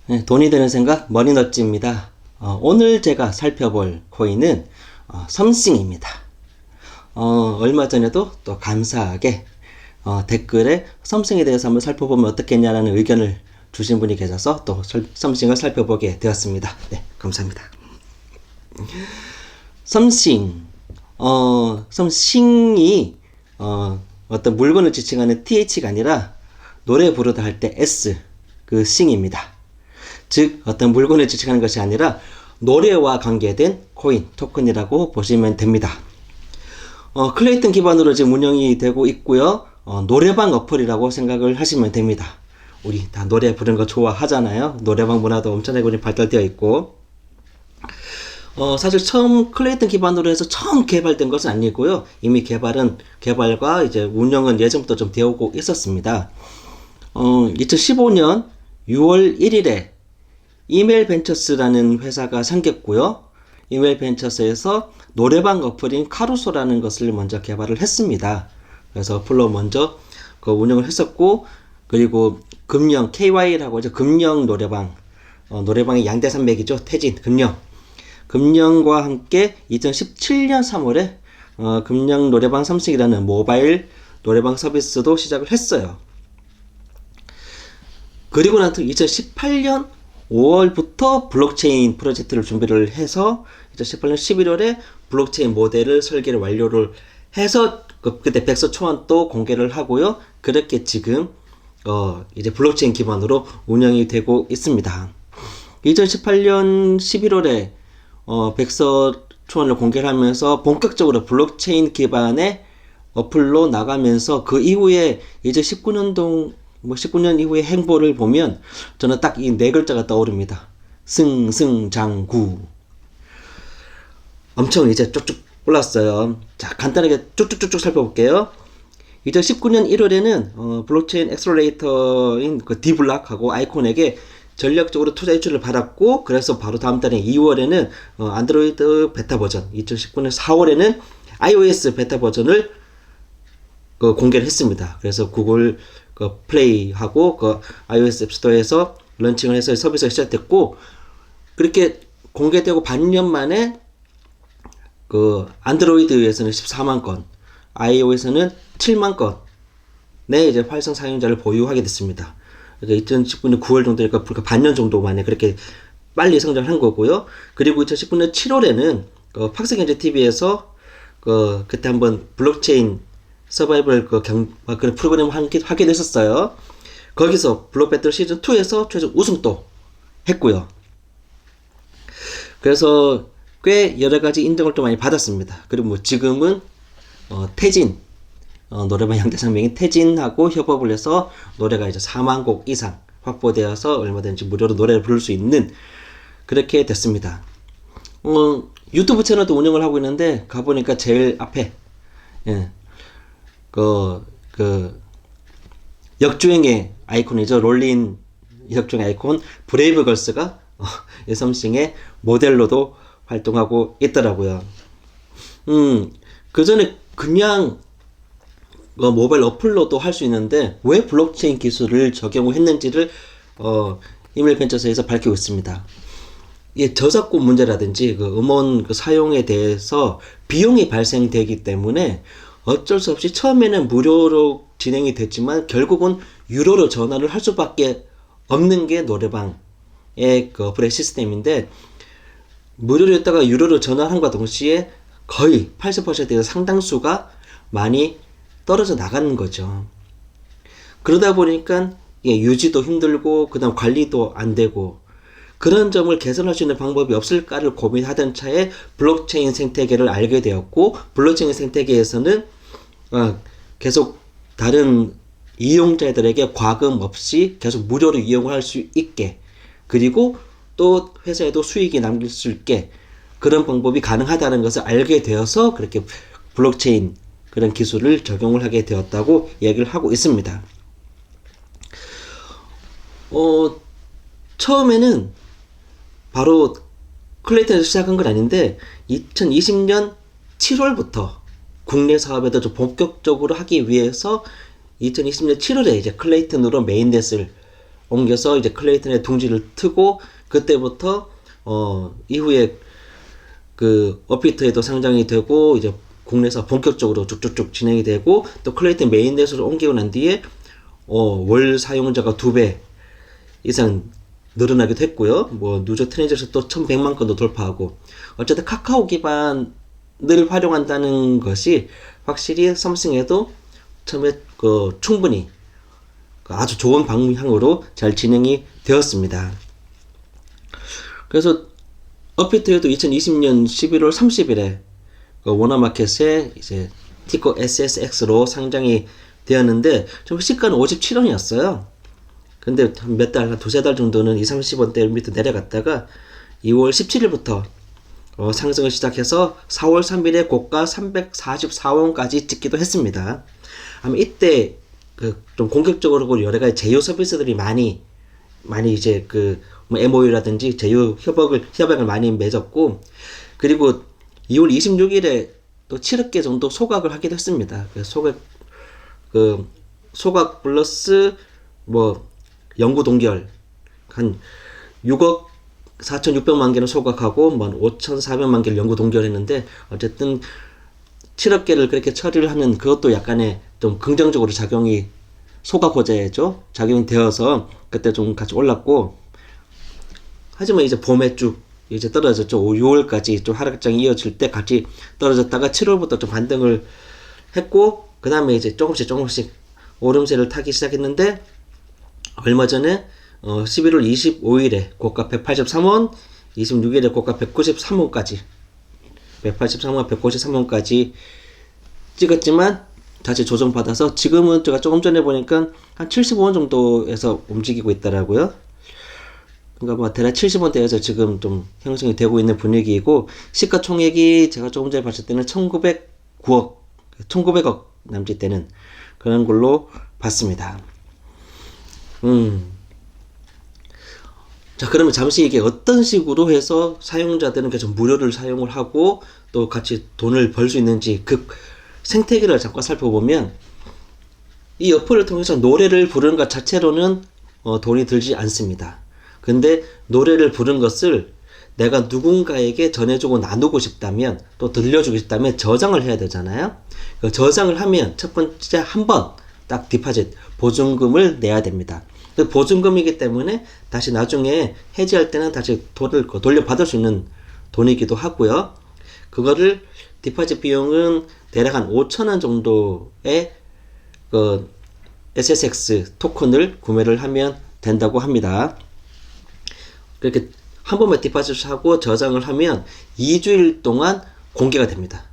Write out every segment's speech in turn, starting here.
네, 돈이 되는 생각 머니너치입니다. 오늘 제가 살펴볼 코인은 섬싱입니다. 얼마 전에도 또 감사하게 댓글에 섬싱에 대해서 한번 살펴보면 어떻겠냐라는 의견을 주신 분이 계셔서 또 섬싱을 살펴보게 되었습니다. 네, 감사합니다. 섬싱, 섬싱이 어떤 물건을 지칭하는 TH가 아니라 노래 부르다 할 때 S, 그 싱입니다. 즉 어떤 물건을 지칭하는 것이 아니라 노래와 관계된 코인, 토큰이라고 보시면 됩니다. 클레이튼 기반으로 지금 운영이 되고 있고요. 노래방 어플이라고 생각을 하시면 됩니다. 우리 다 노래 부르는 거 좋아하잖아요. 노래방 문화도 엄청나게 발달되어 있고, 사실 처음 클레이튼 기반으로 해서 처음 개발된 것은 아니고요. 이미 개발과 이제 운영은 예전부터 좀 되어 오고 있었습니다. 2015년 6월 1일에 이메일 벤처스라는 회사가 생겼고요. 이메일 벤처스에서 노래방 어플인 카루소라는 것을 먼저 개발을 했습니다. 그래서 어플로 먼저 그 운영을 했었고, 그리고 금령 KY라고 하죠. 금령 노래방, 노래방의 양대 산맥이죠. 태진, 금령. 금령과 함께 2017년 3월에 금령 노래방 섬싱이라는 모바일 노래방 서비스도 시작을 했어요. 그리고 나서 2018년 5월부터 블록체인 프로젝트를 준비를 해서 2018년 11월에 블록체인 모델을 설계를 완료를 해서 그때 백서 초안도 공개를 하고요. 그렇게 지금 이제 블록체인 기반으로 운영이 되고 있습니다. 2018년 11월에 백서 초안을 공개를 하면서 본격적으로 블록체인 기반의 어플로 나가면서 그 이후에 이제 19년 이후의 행보를 보면 저는 딱 이 네 글자가 떠오릅니다. 승승장구. 엄청 이제 쭉쭉 올랐어요. 자, 간단하게 쭉쭉쭉쭉 살펴볼게요. 2019년 1월에는 블록체인 엑셀러레이터인 그 디블락하고 아이콘에게 전략적으로 투자 유치를 받았고, 그래서 바로 다음 달에 2월에는 안드로이드 베타 버전, 2019년 4월에는 iOS 베타 버전을 공개를 했습니다. 그래서 구글 플레이하고 iOS 앱스토어에서 런칭을 해서 서비스가 시작됐고, 그렇게 공개되고 반년 만에 안드로이드에서는 14만 건, iOS는 7만 건의 이제 활성 사용자를 보유하게 됐습니다. 그러니까 2019년 9월 정도니까 불과 반년 정도 만에 그렇게 빨리 성장한 거고요. 그리고 2019년 7월에는 팍스경제 TV에서 그때 한번 블록체인 서바이벌 그런 프로그램을 하게 됐었어요. 거기서 블록배틀 시즌 2에서 최종 우승도 했고요. 그래서 꽤 여러 가지 인정을 또 많이 받았습니다. 그리고 뭐 지금은 태진, 노래방 양대산맥인 태진하고 협업을 해서 노래가 이제 4만 곡 이상 확보되어서 얼마든지 무료로 노래를 부를 수 있는, 그렇게 됐습니다. 유튜브 채널도 운영을 하고 있는데 가보니까 제일 앞에 역주행의 아이콘이죠. 롤린 역주행 아이콘 브레이브걸스가 섬싱의 모델로도 활동하고 있더라고요. 그 전에 그냥 모바일 어플로도 할 수 있는데 왜 블록체인 기술을 적용을 했는지를 이메일 벤처스에서 밝히고 있습니다. 저작권 문제라든지 음원 사용에 대해서 비용이 발생되기 때문에 어쩔 수 없이 처음에는 무료로 진행이 됐지만 결국은 유료로 전환을 할 수밖에 없는 게 노래방의 어플의 시스템인데, 무료로 했다가 유료로 전환함과 동시에 거의 80%에서 상당수가 많이 떨어져 나가는 거죠. 그러다 보니까 유지도 힘들고 그다음 관리도 안 되고, 그런 점을 개선할 수 있는 방법이 없을까를 고민하던 차에 블록체인 생태계를 알게 되었고, 블록체인 생태계에서는 계속 다른 이용자들에게 과금 없이 계속 무료로 이용을 할 수 있게, 그리고 또 회사에도 수익이 남길 수 있게 그런 방법이 가능하다는 것을 알게 되어서 그렇게 블록체인 그런 기술을 적용을 하게 되었다고 얘기를 하고 있습니다. 처음에는 바로 클레이튼에서 시작한 건 아닌데 2020년 7월부터 국내 사업에도 좀 본격적으로 하기 위해서 2020년 7월에 이제 클레이튼으로 메인넷을 옮겨서 이제 클레이턴의 둥지를 트고, 그때부터 이후에 그 업비트에도 상장이 되고, 이제 국내에서 본격적으로 쭉쭉쭉 진행이 되고, 또 클레이턴 메인넷으로 옮기고 난 뒤에 월 사용자가 2배 이상 늘어나기도 했고요. 뭐 누적 트랜잭션도 1100만 건도 돌파하고, 어쨌든 카카오 기반을 활용한다는 것이 확실히 삼성에도 처음에 충분히 아주 좋은 방향으로 잘 진행이 되었습니다. 그래서 업비트에도 2020년 11월 30일에 워너마켓에 이제 티커 SSX로 상장이 되었는데, 좀 시가는 57원이었어요. 근데 몇 달, 한 두세 달 정도는 2, 30원대 밑으로 내려갔다가 2월 17일부터 상승을 시작해서 4월 3일에 고가 344원까지 찍기도 했습니다. 아마 이때 좀 공격적으로 여러 가지 제휴 서비스들이 많이 이제 뭐 MOU라든지 제휴 협약을 많이 맺었고, 그리고 2월 26일에 또 7억 개 정도 소각을 하기도 했습니다. 소각 플러스 뭐 연구 동결 한 6억 4,600만 개를 소각하고 뭐 5,400만 개를 연구 동결했는데, 어쨌든 7억 개를 그렇게 처리를 하면 그것도 약간의 좀 긍정적으로 소각 호재죠. 작용이 되어서 그때 좀 같이 올랐고, 하지만 이제 봄에 쭉 이제 떨어졌죠. 6월까지 좀 하락장이 이어질 때 같이 떨어졌다가 7월부터 좀 반등을 했고, 그 다음에 이제 조금씩 오름세를 타기 시작했는데, 얼마 전에 11월 25일에 고가 183원, 26일에 고가 193원까지 183원, 193원까지 찍었지만 다시 조정받아서 지금은 제가 조금 전에 보니까 한 75원 정도에서 움직이고 있더라고요. 그러니까 뭐 대략 70원대에서 지금 좀 형성이 되고 있는 분위기이고, 시가총액이 제가 조금 전에 봤을 때는 1900억 남짓 되는 그런 걸로 봤습니다. 자, 그러면 잠시 이게 어떤 식으로 해서 사용자들은 계속 무료를 사용을 하고 또 같이 돈을 벌 수 있는지 그 생태계를 잠깐 살펴보면, 이 어플을 통해서 노래를 부르는 것 자체로는 돈이 들지 않습니다. 근데 노래를 부른 것을 내가 누군가에게 전해주고 나누고 싶다면, 또 들려주고 싶다면 저장을 해야 되잖아요. 저장을 하면 첫 번째 한 번 딱 디파짓 보증금을 내야 됩니다. 보증금이기 때문에 다시 나중에 해지할 때는 다시 돈을 돌려받을 수 있는 돈이기도 하고요. 그거를 디파짓 비용은 대략 한 5,000원 정도의 SSX 토큰을 구매를 하면 된다고 합니다. 그렇게 한 번만 디파짓을 하고 저장을 하면 2주일 동안 공개가 됩니다.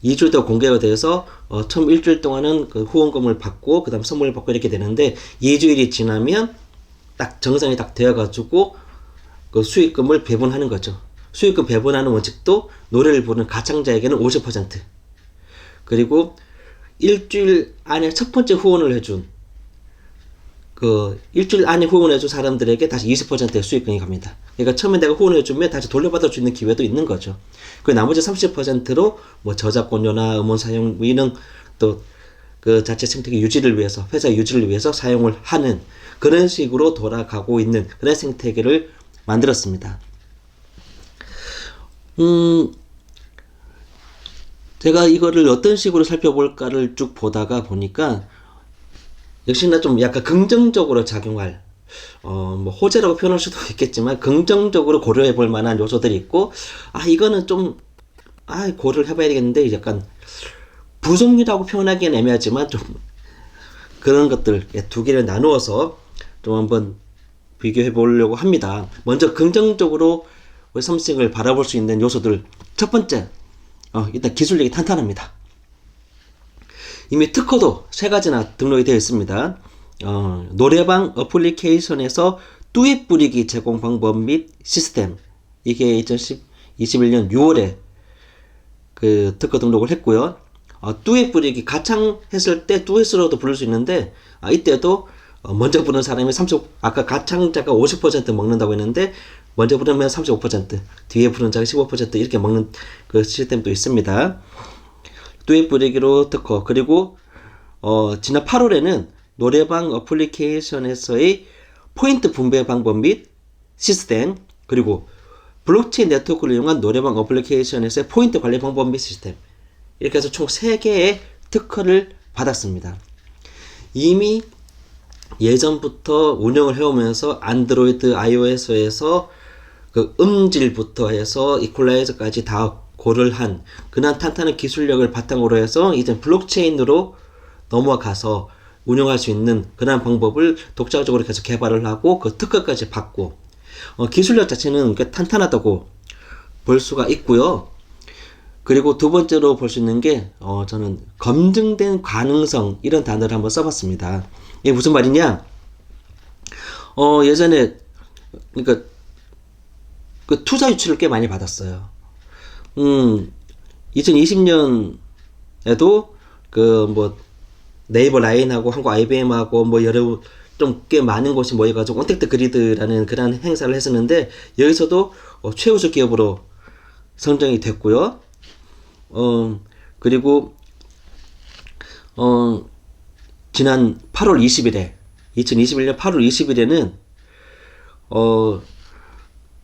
2주일 동안 공개가 돼서 처음 일주일 동안은 그 후원금을 받고 그 다음 선물을 받고 이렇게 되는데, 2주일이 지나면 딱 정상이 딱 되어가지고 그 수익금을 배분하는 거죠. 수익금 배분하는 원칙도 노래를 부르는 가창자에게는 50%, 그리고 일주일 안에 첫 번째 후원을 해준 일주일 안에 후원해준 사람들에게 다시 20%의 수익금이 갑니다. 그러니까 처음에 내가 후원해주면 다시 돌려받을 수 있는 기회도 있는 거죠. 그 나머지 30%로 뭐 저작권료나 음원 사용, 이런 또 그 자체 생태계 유지를 위해서, 회사 유지를 위해서 사용을 하는 그런 식으로 돌아가고 있는 그런 생태계를 만들었습니다. 제가 이거를 어떤 식으로 살펴볼까를 쭉 보다가 보니까, 역시나 좀 약간 긍정적으로 작용할, 뭐 호재라고 표현할 수도 있겠지만 긍정적으로 고려해 볼 만한 요소들이 있고, 이거는 좀 고려를 해봐야 되겠는데, 약간 부정이라고 표현하기엔 애매하지만 좀 그런 것들 두 개를 나누어서 좀 한번 비교해 보려고 합니다. 먼저 긍정적으로 우리 삼성을 바라볼 수 있는 요소들. 첫 번째, 일단 기술력이 탄탄합니다. 이미 특허도 3가지나 등록이 되어 있습니다. 노래방 어플리케이션에서 듀엣 부리기 제공 방법 및 시스템, 이게 2021년 6월에 그 특허 등록을 했고요. 듀엣 부리기, 가창했을 때 듀엣으로도 부를 수 있는데, 이때도 먼저 부르는 사람이 아까 가창자가 50% 먹는다고 했는데, 먼저 부르면 35%, 뒤에 부르는 자가 15% 이렇게 먹는 그 시스템도 있습니다. 듀엣 부리기로 특허. 그리고 지난 8월에는 노래방 어플리케이션에서의 포인트 분배 방법 및 시스템, 그리고 블록체인 네트워크를 이용한 노래방 어플리케이션에서의 포인트 관리 방법 및 시스템, 이렇게 해서 총 3개의 특허를 받았습니다. 이미 예전부터 운영을 해오면서 안드로이드, iOS에서 그 음질부터 해서 이퀄라이저까지 다 고려한 그런 탄탄한 기술력을 바탕으로 해서 이제 블록체인으로 넘어가서 운영할 수 있는 그런 방법을 독자적으로 계속 개발을 하고 그 특허까지 받고, 기술력 자체는 꽤 탄탄하다고 볼 수가 있고요. 그리고 두 번째로 볼 수 있는 게 저는 검증된 가능성, 이런 단어를 한번 써봤습니다. 이게 무슨 말이냐? 예전에 그러니까 그 투자 유치를 꽤 많이 받았어요. 2020년에도 그 뭐 네이버 라인하고 한국 IBM하고 뭐 여러 좀 꽤 많은 곳이 모여가지고 온택트 그리드라는 그런 행사를 했었는데, 여기서도 최우수 기업으로 선정이 됐고요. 그리고 지난 8월 20일에 2021년 8월 20일에는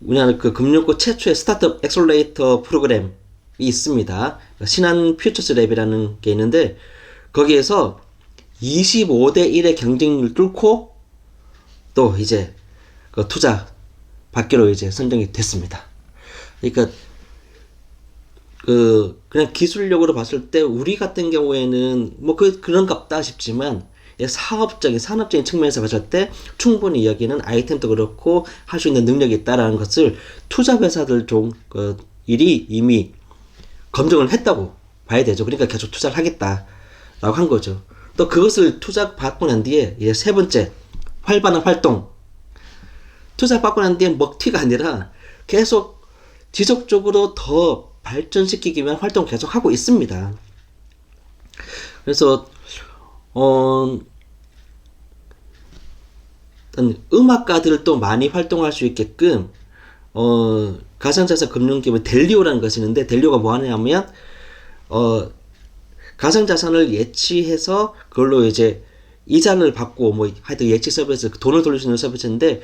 우리나라 그 금융권 최초의 스타트업 엑셀러레이터 프로그램이 있습니다. 신한 퓨처스 랩이라는 게 있는데, 거기에서 25대 1의 경쟁률 뚫고 또 이제 그 투자 받기로 이제 선정이 됐습니다. 그러니까 그냥 기술력으로 봤을 때 우리 같은 경우에는 뭐 그런갑다 싶지만, 산업적인 측면에서 봤을 때 충분히 여기는 아이템도 그렇고 할 수 있는 능력이 있다라는 것을 투자 회사들 일이 이미 검증을 했다고 봐야 되죠. 그러니까 계속 투자를 하겠다라고 한 거죠. 또 그것을 투자 받고 난 뒤에 이제 세 번째, 활발한 활동. 투자 받고 난 뒤에 먹튀가 아니라 계속 지속적으로 더 발전시키기 위한 활동 계속 하고 있습니다. 그래서 음악가들도 많이 활동할 수 있게끔 가상자산 금융기업 델리오라는 것이 있는데, 델리오가 뭐 하냐면 가상자산을 예치해서 그걸로 이제 이자를 받고 뭐 하여튼 예치 서비스, 돈을 돌릴 수 있는 서비스인데,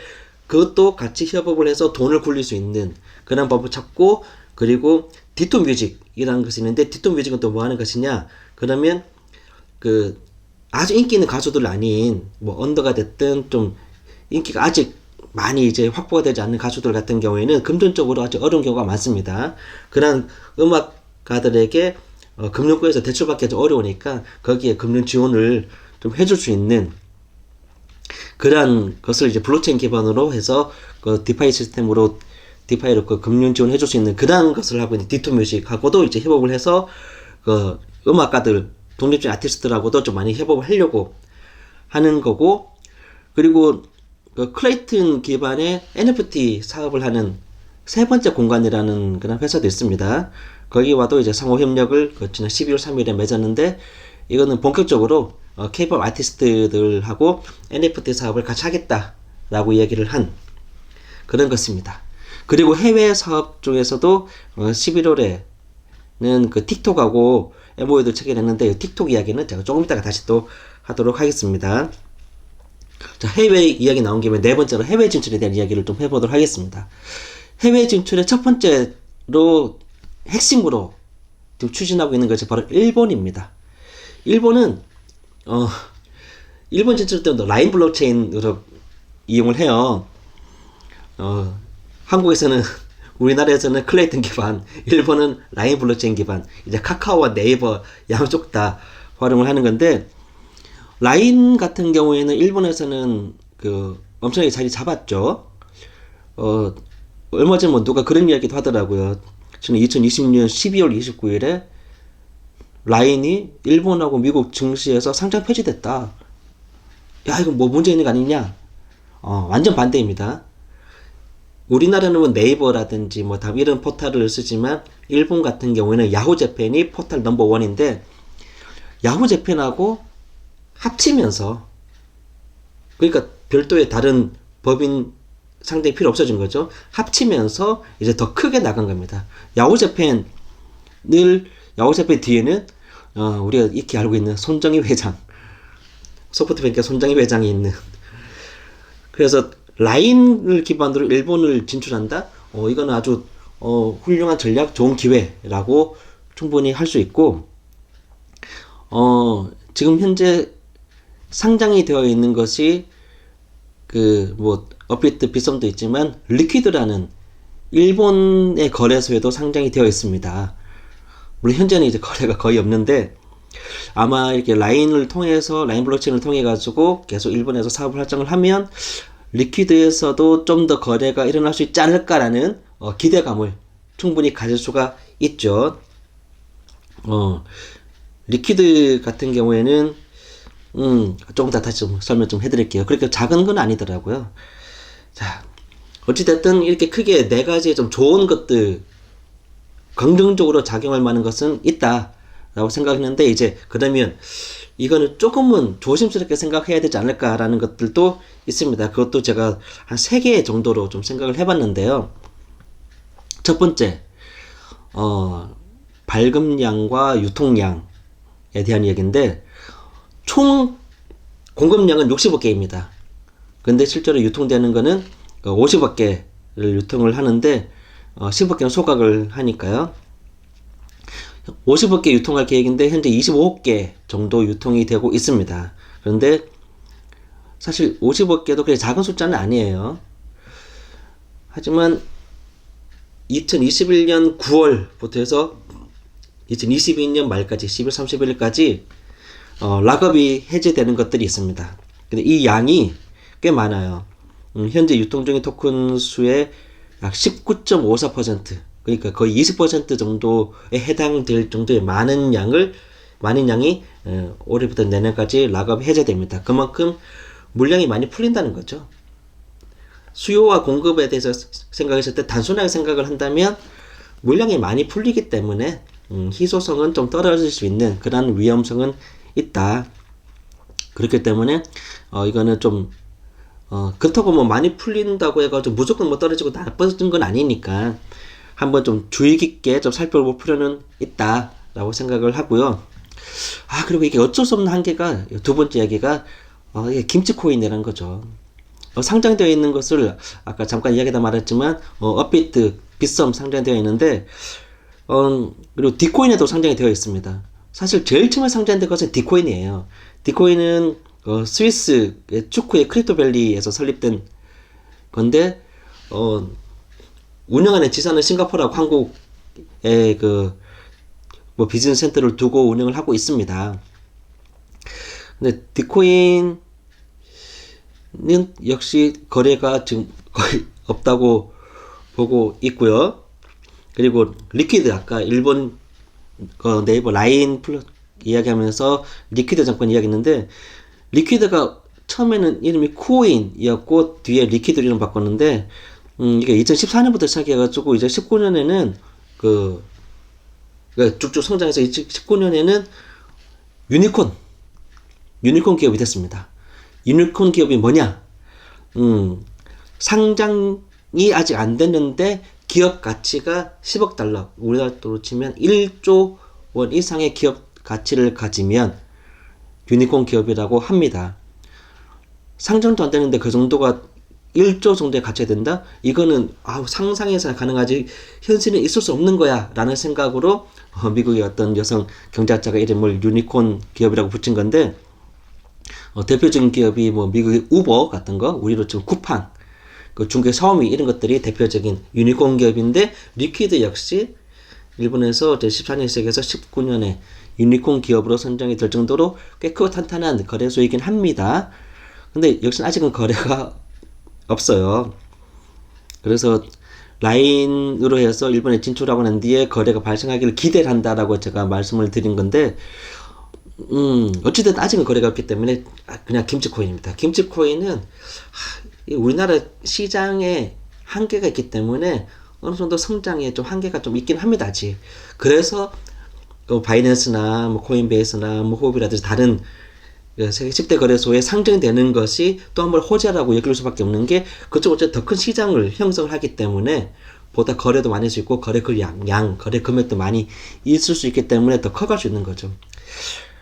그것도 같이 협업을 해서 돈을 굴릴 수 있는 그런 법을 찾고, 그리고 디토 뮤직이라는 것이 있는데, 디토 뮤직은 또 뭐 하는 것이냐, 그러면 그 아주 인기 있는 가수들 아닌 뭐 언더가 됐든 좀 인기가 아직 많이 이제 확보가 되지 않는 가수들 같은 경우에는 금전적으로 아주 어려운 경우가 많습니다. 그런 음악가들에게 금융권에서 대출받기 좀 어려우니까 거기에 금융 지원을 좀 해줄 수 있는 그런 것을 이제 블록체인 기반으로 해서 그 디파이 시스템으로 디파이로 그 금융 지원 해줄 수 있는 그런 것을 하고 있는 디토 뮤직하고도 이제 협업을 해서 그 음악가들, 독립적인 아티스트들하고도 좀 많이 협업을 하려고 하는 거고, 그리고 그 클레이튼 기반의 NFT 사업을 하는 세 번째 공간이라는 그런 회사도 있습니다. 거기와도 이제 상호 협력을 지난 12월 3일에 맺었는데, 이거는 본격적으로 K-pop 아티스트들하고 NFT 사업을 같이 하겠다라고 이야기를 한 그런 것입니다. 그리고 해외 사업 중에서도 11월에는 그 틱톡하고 MOU도 체결했는데, 틱톡 이야기는 제가 조금 이따가 다시 또 하도록 하겠습니다. 자, 해외 이야기 나온 김에 네 번째로 해외 진출에 대한 이야기를 좀 해보도록 하겠습니다. 해외 진출의 첫 번째로 핵심으로 지금 추진하고 있는 것이 바로 일본입니다. 일본은 일본 진출 때도 라인 블록체인으로 이용을 해요. 한국에서는 우리나라에서는 클레이튼 기반, 일본은 라인 블록체인 기반, 이제 카카오와 네이버 양쪽 다 활용을 하는 건데, 라인 같은 경우에는 일본에서는 그 엄청나게 자리 잡았죠. 얼마 전 뭐 누가 그런 이야기도 하더라고요. 저는 2020년 12월 29일에 라인이 일본하고 미국 증시에서 상장 폐지됐다. 야, 이거 뭐 문제 있는 거 아니냐? 완전 반대입니다. 우리나라는 뭐 네이버라든지 뭐 다 이런 포털을 쓰지만, 일본 같은 경우에는 야후 재팬이 포털 넘버 1인데, 야후 재팬하고 합치면서, 그러니까 별도의 다른 법인 상대이 필요 없어진 거죠. 합치면서 이제 더 크게 나간 겁니다. 야후 재팬 뒤에는 우리가 익히 알고 있는 손정희 회장, 소프트뱅크 손정희 회장이 있는 그래서 라인을 기반으로 일본을 진출한다? 이거는 아주 훌륭한 전략, 좋은 기회라고 충분히 할 수 있고, 지금 현재 상장이 되어 있는 것이 업비트 빗썸도 있지만 리퀴드라는 일본의 거래소에도 상장이 되어 있습니다. 물론 현재는 이제 거래가 거의 없는데, 아마 이렇게 라인 블록체인을 통해 가지고 계속 일본에서 사업을 활성을 하면 리퀴드에서도 좀 더 거래가 일어날 수 있지 않을까라는 기대감을 충분히 가질 수가 있죠. 리퀴드 같은 경우에는 조금 더 다시 좀 설명 좀 해드릴게요. 그렇게 작은 건 아니더라고요. 자, 어찌됐든 이렇게 크게 네 가지의 좀 좋은 것들, 긍정적으로 작용할 만한 것은 있다라고 생각했는데, 이제 그러면 이거는 조금은 조심스럽게 생각해야 되지 않을까라는 것들도 있습니다. 그것도 제가 한 3개 정도로 좀 생각을 해봤는데요. 첫 번째, 발급량과 유통량에 대한 얘기인데, 총 공급량은 60억 개입니다. 근데 실제로 유통되는 거는 50억 개를 유통을 하는데, 10억 개는 소각을 하니까요. 50억 개 유통할 계획인데 현재 25억 개 정도 유통이 되고 있습니다. 그런데 사실 50억 개도 그렇게 작은 숫자는 아니에요. 하지만 2021년 9월부터 해서 2022년 말까지 10월 31일까지 락업이 해제되는 것들이 있습니다. 근데 이 양이 꽤 많아요. 현재 유통 중인 토큰 수의 약 19.54%, 그러니까 거의 20% 정도에 해당될 정도의 많은 양이 올해부터 내년까지 락업 해제됩니다. 그만큼 물량이 많이 풀린다는 거죠. 수요와 공급에 대해서 생각했을 때 단순하게 생각을 한다면 물량이 많이 풀리기 때문에 희소성은 좀 떨어질 수 있는 그런 위험성은 있다. 그렇기 때문에 이거는 좀 그렇다고 뭐 많이 풀린다고 해가지고 무조건 뭐 떨어지고 나빠진 건 아니니까 한번 좀 주의 깊게 좀 살펴볼 필요는 있다라고 생각을 하고요. 그리고 이게 어쩔 수 없는 한계가, 두 번째 이야기가 이게 김치코인이라는 거죠. 상장되어 있는 것을 아까 잠깐 이야기다 말했지만 업비트, 빗썸 상장되어 있는데, 그리고 디코인에도 상장이 되어 있습니다. 사실 제일 처음에 상장된 것은 디코인이에요. 디코인은 스위스의 축구의 크립토밸리에서 설립된 건데, 운영하는 지사는 싱가포르하고 한국의 비즈니스 센터를 두고 운영을 하고 있습니다. 근데 디코인은 역시 거래가 지금 거의 없다고 보고 있고요. 그리고 리퀴드, 아까 일본 네이버 라인 이야기하면서 리퀴드 잠깐 이야기했는데, 리퀴드가 처음에는 이름이 코인이었고 뒤에 리퀴드로 이름 바꿨는데, 이게 2014년부터 시작해가지고 이제 19년에는 쭉쭉 성장해서 19년에는 유니콘 기업이 됐습니다. 유니콘 기업이 뭐냐? 상장이 아직 안 됐는데 기업 가치가 10억 달러, 우리나라 돈으로 치면 1조 원 이상의 기업 가치를 가지면 유니콘 기업이라고 합니다. 상장도 안 되는데 그 정도가 1조 정도의 가치가 된다? 이거는 상상해서 가능하지 현실은 있을 수 없는 거야 라는 생각으로 미국의 어떤 여성 경제학자가 이름을 유니콘 기업이라고 붙인 건데, 대표적인 기업이 미국의 우버 같은 거, 우리로 치면 쿠팡, 중국의 샤오미, 이런 것들이 대표적인 유니콘 기업인데, 리퀴드 역시 일본에서 14년 시작해서 19년에 유니콘 기업으로 선정이 될 정도로 꽤 크고 탄탄한 거래소이긴 합니다. 근데 역시 아직은 거래가 없어요. 그래서 라인으로 해서 일본에 진출하고 난 뒤에 거래가 발생하기를 기대를 한다라고 제가 말씀을 드린 건데, 어찌됐든 아직은 거래가 없기 때문에 그냥 김치코인입니다. 김치코인은 우리나라 시장에 한계가 있기 때문에 어느 정도 성장에 좀 한계가 좀 있긴 합니다, 아직. 그래서 바이낸스나 코인베이스나 호흡이라든지 다른 세계 10대 거래소에 상장되는 것이 또 한 번 호재라고 여길 수밖에 없는 게, 그쪽 어쨌든 더 큰 시장을 형성을 하기 때문에 보다 거래도 많이 할 수 있고 거래 거래 금액도 많이 있을 수 있기 때문에 더 커갈 수 있는 거죠.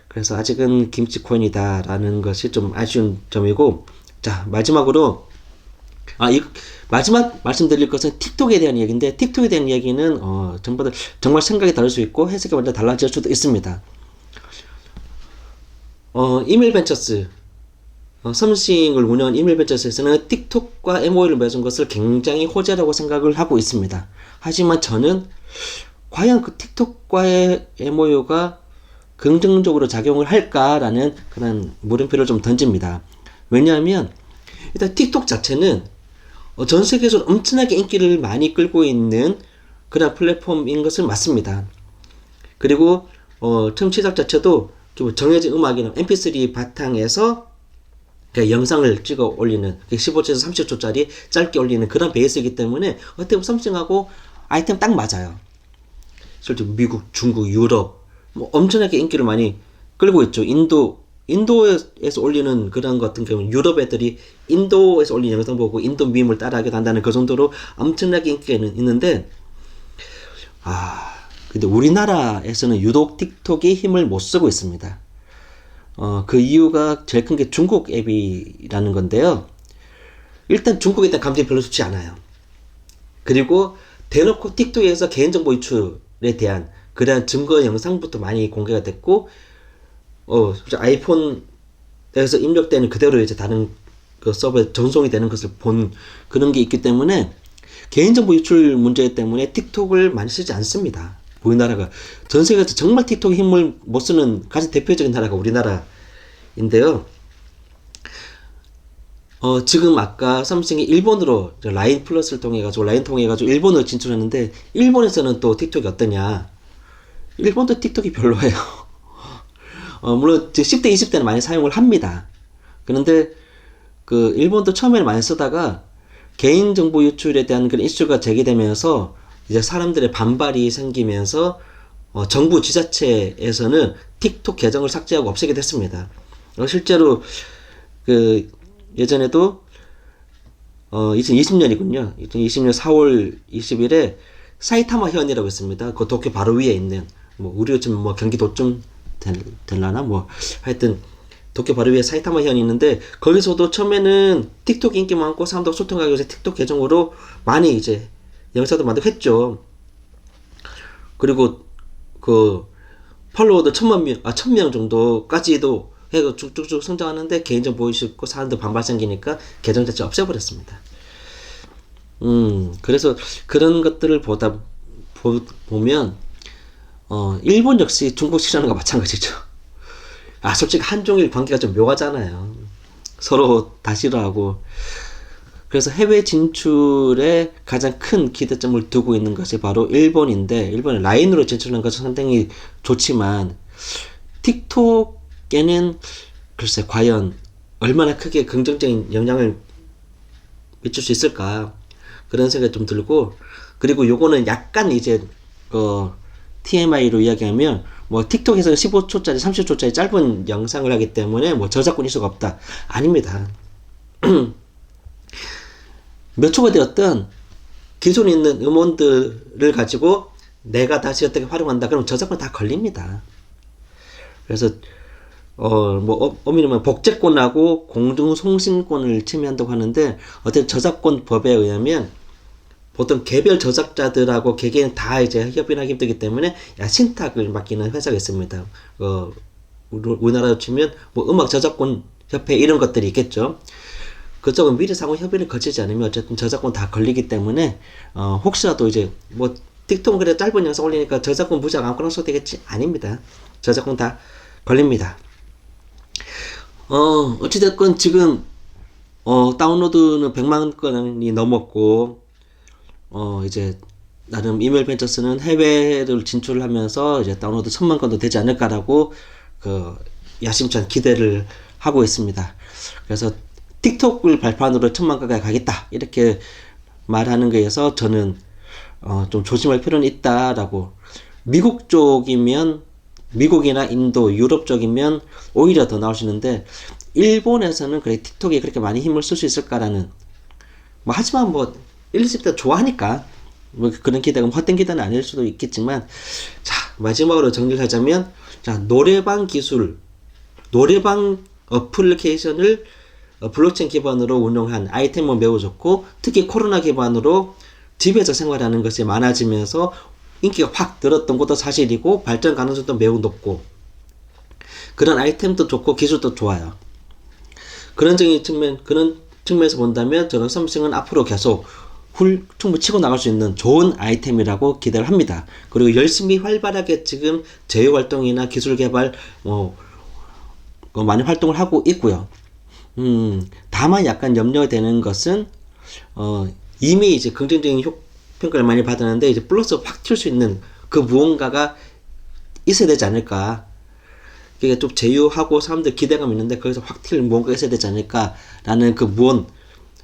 그래서 아직은 김치코인이다라는 것이 좀 아쉬운 점이고, 자, 마지막으로 이 마지막 말씀드릴 것은 틱톡에 대한 이야기인데, 틱톡에 대한 이야기는 전부 다 정말 생각이 다를 수 있고 해석이 완전 달라질 수도 있습니다. 이메일 벤처스, 썸씽을 운영한 이메일 벤처스에서는 틱톡과 MOU를 맺은 것을 굉장히 호재라고 생각을 하고 있습니다. 하지만 저는 과연 그 틱톡과의 MOU가 긍정적으로 작용을 할까라는 그런 물음표를 좀 던집니다. 왜냐하면 일단 틱톡 자체는 전 세계에서 엄청나게 인기를 많이 끌고 있는 그런 플랫폼인 것은 맞습니다. 그리고 처음 시작 자체도 좀 정해진 음악이나 mp3 바탕에서 영상을 찍어 올리는 15초에서 30초짜리 짧게 올리는 그런 베이스이기 때문에 어떻게 보면 썸씽하고 아이템 딱 맞아요. 실제 미국, 중국, 유럽 뭐 엄청나게 인기를 많이 끌고 있죠. 인도에서 올리는 그런 것 같은 경우는 유럽 애들이 인도에서 올리는 영상 보고 인도 밈을 따라하기도 한다는 그 정도로 엄청나게 인기가 있는데, 근데 우리나라에서는 유독 틱톡이 힘을 못 쓰고 있습니다. 그 이유가 제일 큰 게 중국 앱이라는 건데요. 일단 중국에 대한 감정이 별로 좋지 않아요. 그리고 대놓고 틱톡에서 개인정보 유출에 대한 그런 증거 영상부터 많이 공개가 됐고, 아이폰에서 입력되는 그대로 이제 다른 그 서버에 전송이 되는 것을 본 그런 게 있기 때문에 개인정보 유출 문제 때문에 틱톡을 많이 쓰지 않습니다. 우리나라가 전 세계에서 정말 틱톡에 힘을 못 쓰는 가장 대표적인 나라가 우리나라인데요. 지금 아까 썸씽이 일본으로 라인 플러스를 통해가지고 일본으로 진출했는데, 일본에서는 또 틱톡이 어떠냐? 일본도 틱톡이 별로예요. 물론 10대, 20대는 많이 사용을 합니다. 그런데 그 일본도 처음에는 많이 쓰다가 개인정보 유출에 대한 그런 이슈가 제기되면서 이제 사람들의 반발이 생기면서 정부 지자체에서는 틱톡 계정을 삭제하고 없애게 됐습니다. 실제로 그 예전에도 2020년이군요. 2020년 4월 20일에 사이타마 현이라고 있습니다. 그 도쿄 바로 위에 있는, 뭐 우리 요즘 뭐 경기도쯤 될라나, 뭐 하여튼 도쿄 바로 위에 사이타마 현이 있는데, 거기서도 처음에는 틱톡 인기 많고 사람들 소통하기 위해서 틱톡 계정으로 많이 이제 영상도 만들고 했죠. 그리고 그 팔로워도 1000명 정도까지도 해서 쭉쭉쭉 성장하는데 개인정보 보이시고 사람들 반발 생기니까 계정 자체 없애버렸습니다. 그래서 그런 것들을 보면 일본 역시 중국 시장과 마찬가지죠. 솔직히 한중일 관계가 좀 묘하잖아요. 서로 다 싫어하고. 그래서 해외 진출에 가장 큰 기대점을 두고 있는 것이 바로 일본인데, 일본의 라인으로 진출하는 것은 상당히 좋지만 틱톡에는 글쎄 과연 얼마나 크게 긍정적인 영향을 미칠 수 있을까, 그런 생각이 좀 들고, 그리고 요거는 약간 이제 TMI로 이야기하면, 뭐 틱톡에서는 15초짜리 30초짜리 짧은 영상을 하기 때문에 뭐 저작권 이슈가 없다, 아닙니다. 몇 초가 되었든 기존에 있는 음원들을 가지고 내가 다시 어떻게 활용한다 그러면 저작권 다 걸립니다. 그래서 엄밀히 말하면 복제권하고 공중송신권을 침해한다고 하는데, 어쨌든 저작권 법에 의하면 보통 개별 저작자들하고 개개인 다 이제 협의하기 힘들기 때문에 신탁을 맡기는 회사가 있습니다. 우리나라로 치면 뭐 음악 저작권 협회 이런 것들이 있겠죠. 그쪽은 미리 상호 협의를 거치지 않으면 어쨌든 저작권 다 걸리기 때문에 혹시라도 이제 뭐 틱톡은 그래 짧은 영상 올리니까 저작권 무작 아무거나 써도 되겠지? 아닙니다. 저작권 다 걸립니다. 어찌됐건 지금 다운로드는 100만 건이 넘었고, 이제 나름 이메일 벤처스는 해외를 진출하면서 이제 다운로드 1000만 건도 되지 않을까라고 야심찬 기대를 하고 있습니다. 그래서 틱톡을 발판으로 1000만 가까이 가겠다 이렇게 말하는 거에서 저는 좀 조심할 필요는 있다라고. 미국 쪽이면, 미국이나 인도, 유럽 쪽이면 오히려 더 나올 수 있는데, 일본에서는 그래 틱톡에 그렇게 많이 힘을 쓸 수 있을까라는, 하지만 20대 좋아하니까 뭐 그런 기대가 헛된 기대는 아닐 수도 있겠지만, 자, 마지막으로 정리를 하자면, 자, 노래방 어플리케이션을 블록체인 기반으로 운영한 아이템은 매우 좋고, 특히 코로나 기반으로 집에서 생활하는 것이 많아지면서 인기가 확 늘었던 것도 사실이고, 발전 가능성도 매우 높고, 그런 아이템도 좋고 기술도 좋아요. 그런 측면에서 본다면 저는 삼성은 앞으로 계속 충분히 치고 나갈 수 있는 좋은 아이템이라고 기대를 합니다. 그리고 열심히 활발하게 지금 제휴 활동이나 기술 개발 많이 활동을 하고 있고요. 다만 약간 염려되는 것은 이미 이제 긍정적인 평가를 많이 받았는데 이제 플러스 확 튈 수 있는 그 무언가가 있어야 되지 않을까. 그게 좀 제휴하고 사람들 기대감이 있는데 거기서 확 튈 무언가가 있어야 되지 않을까라는 그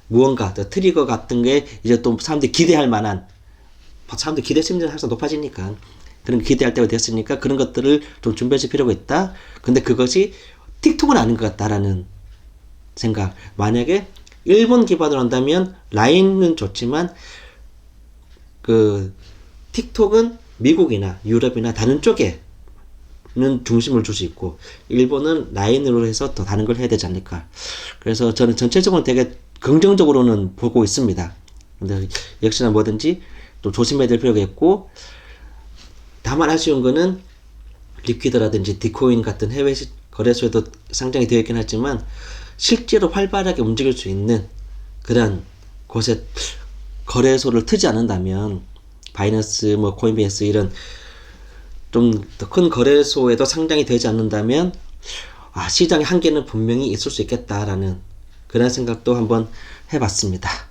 무언가 트리거 같은 게 이제 또 사람들이 기대할 만한, 사람들 기대 심리가 항상 높아지니까 그런 기대할 때가 됐으니까 그런 것들을 좀 준비하실 필요가 있다. 근데 그것이 틱톡은 아닌 것 같다라는 생각. 만약에 일본 기반으로 한다면 라인은 좋지만 그 틱톡은 미국이나 유럽이나 다른 쪽에는 중심을 줄 수 있고, 일본은 라인으로 해서 더 다른 걸 해야 되지 않을까. 그래서 저는 전체적으로 되게 긍정적으로는 보고 있습니다. 근데 역시나 뭐든지 또 조심해야 될 필요가 있고, 다만 아쉬운 거는 리퀴드라든지 디코인 같은 해외 거래소에도 상장이 되어 있긴 하지만 실제로 활발하게 움직일 수 있는 그런 곳에 거래소를 트지 않는다면, 바이낸스, 코인베이스 이런 좀 더 큰 거래소에도 상장이 되지 않는다면 시장의 한계는 분명히 있을 수 있겠다라는 그런 생각도 한번 해봤습니다.